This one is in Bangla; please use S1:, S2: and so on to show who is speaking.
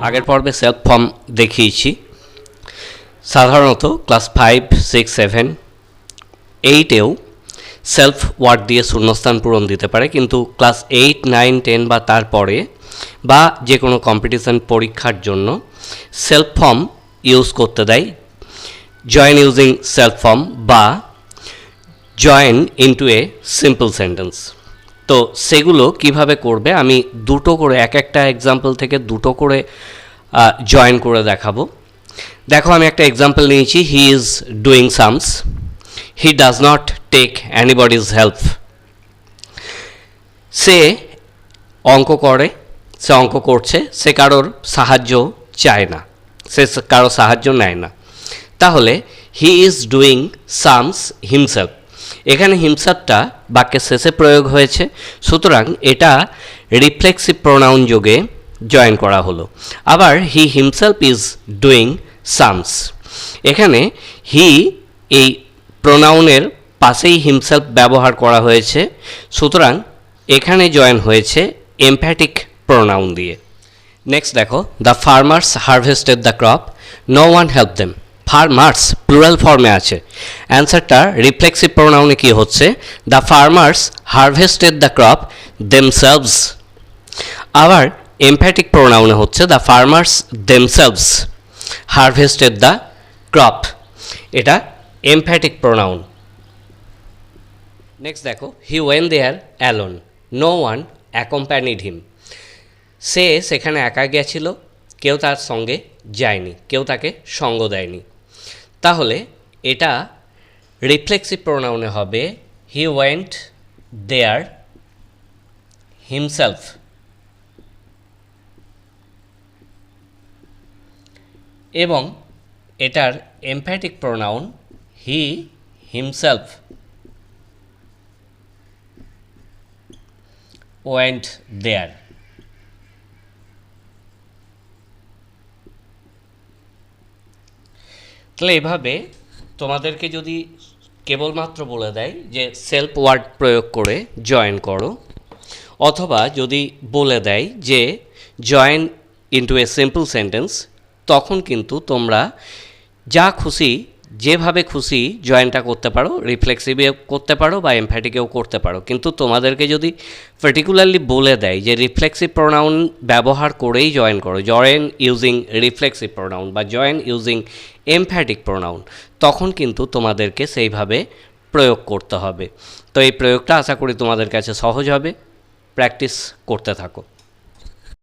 S1: আগের পর্বে সেলফ ফর্ম দেখিয়েছি। সাধারণত ক্লাস 5, 6, 7, 8এও সেলফ ওয়ার্ড দিয়ে শূন্যস্থান পূরণ দিতে পারে, কিন্তু ক্লাস 8, 9, 10 বা তারপরে বা যে কোনো কম্পিটিশন পরীক্ষার জন্য সেলফ ফর্ম ইউজ করতে দেয়। জয়েন ইউজিং সেলফ ফর্ম বা join into a simple sentence. তো সেগুলো কিভাবে করবে আমি দুটো করে একটা এক্সাম্পল থেকে দুটো করে জয়েন করে দেখাবো। দেখো, আমি একটা এক্সাম্পল নিয়েছি। He is doing sums, he does not take anybody's help. সে অঙ্ক করে, সে অঙ্ক করছে, সে কারোর সাহায্য চায় না, সে কারোর সাহায্য নেয় না। তাহলে he is doing sums himself, এখানে হিমসেলফটা বাক্যের শেষে প্রয়োগ হয়েছে, সুতরাং এটা রিফ্লেক্সিভ প্রোনাউন যোগে জয়েন করা হলো। আবার he himself is doing sums, এখানে হি এই প্রোনাউনের পাশেই হিমসেলফ ব্যবহার করা হয়েছে, সুতরাং এখানে জয়েন হয়েছে এমফ্যাটিক প্রোনাউন দিয়ে। নেক্সট দেখো, the farmers harvested the crop, no one help them. Farmers plural ফর্মে আছে, অ্যান্সারটা রিফ্লেক্সিভ প্রোনাউনে কি হচ্ছে? The farmers harvested the crop themselves. আবার এমফ্যাটিক প্রোনাউনে হচ্ছে the farmers themselves harvested the crop, এটা এমফ্যাটিক প্রোনাউন। নেক্সট দেখো, he went there alone, no one accompanied him. সে সেখানে একা গেছিল, কেউ তার সঙ্গে যায়নি, কেউ তাকে সঙ্গ দেয়নি। তাহলে এটা রিফ্লেক্সিভ প্রোনাউনে হবে হি ওয়েন্ট দেয়ার হিমসেলফ। এবং এটার emphatic pronoun he himself went there. তাহলে এভাবে তোমাদেরকে যদি কেবলমাত্র বলে দেয় যে সেলফ ওয়ার্ড প্রয়োগ করে জয়েন করো, অথবা যদি বলে দেয় যে join into a simple sentence, তখন কিন্তু তোমরা যা খুশি যেভাবে খুশি জয়েনটা করতে পারো, রিফ্লেক্সিভেও করতে পারো বা এমফ্যাটিকেও করতে পারো। কিন্তু তোমাদেরকে যদি পার্টিকুলারলি বলে দেয় যে রিফ্লেক্সিভ প্রোনাউন ব্যবহার করেই জয়েন করো, জয়েন ইউজিং রিফ্লেক্সিভ প্রোনাউন বা জয়েন ইউজিং এমফ্যাটিক প্রোনাউন, তখন কিন্তু তোমাদেরকে সেইভাবে প্রয়োগ করতে হবে। তো এই প্রয়োগটা আশা করি তোমাদের কাছে সহজ হবে, প্র্যাকটিস করতে থাকো।